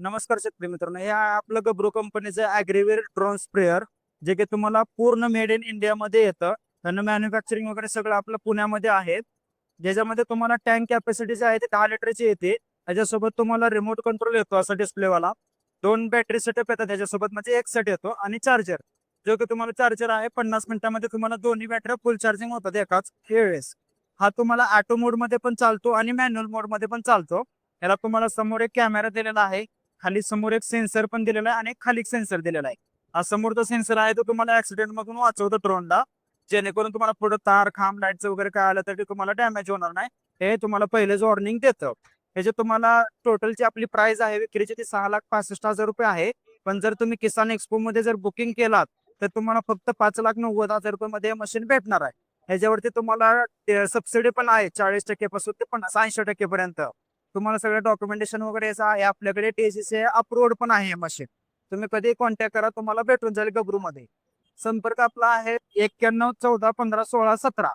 नमस्कार शेतकरी मित्रांनो, हे आपलं गब्रो कंपनीचं ॲग्रीवेअर ड्रोन स्प्रेअर, जे की तुम्हाला पूर्ण मेड इन इंडियामध्ये येतं. त्यांना मॅन्युफॅक्चरिंग वगैरे सगळं आपलं पुण्यामध्ये आहे. ज्याच्यामध्ये तुम्हाला टँक कॅपॅसिटी जी आहे ती 10 लिटरची येते. त्याच्यासोबत तुम्हाला रिमोट कंट्रोल येतो असा डिस्प्लेवाला. 2 बॅटरी सेटअप येतात त्याच्यासोबत, म्हणजे एक सेट येतो आणि चार्जर. जो की तुम्हाला चार्जर आहे 50 मिनिटामध्ये तुम्हाला दोन्ही बॅटऱ्या फुल चार्जिंग होतात एकाच वेळेस. हा तुम्हाला ऑटो मोडमध्ये पण चालतो आणि मॅन्युअल मोडमध्ये पण चालतो. याला तुम्हाला समोर एक कॅमेरा दिलेला आहे. खाली समोर एक सेन्सर पण दिलेला आहे आणि एक खाली सेन्सर दिलेला आहे. हा समोरचा सेन्सर आहे तो तुम्हाला ऍक्सिडेंट मधून वाचवतो ड्रोनला. जेणेकरून तुम्हाला पुढे तार खांब लाईटचं वगैरे काय आलं तरी तुम्हाला डॅमेज होणार नाही. हे तुम्हाला पहिलेच वॉर्निंग देतं. हे जे तुम्हाला टोटलची आपली प्राइस आहे विक्रीची ती 6,65,000 रुपये आहे. पण जर तुम्ही किसान एक्सपो मध्ये जर बुकिंग केलात तर तुम्हाला फक्त 5,90,000 रुपये मध्ये मशीन भेटणार आहे. ह्याच्यावरती तुम्हाला सबसिडी पण आहे 40% पासून ते 80% पर्यंत. तुम्हाला सगळं डॉक्युमेंटेशन वगैरे असं आहे आपल्याकडे. टीसीसी अप्रूव्ड पण आहे मशीन. तुम्ही कधी कॉन्टॅक्ट करा, तुम्हाला भेटून जाईल गबरू मध्ये. संपर्क आपला आहे 91 14 15 16 17.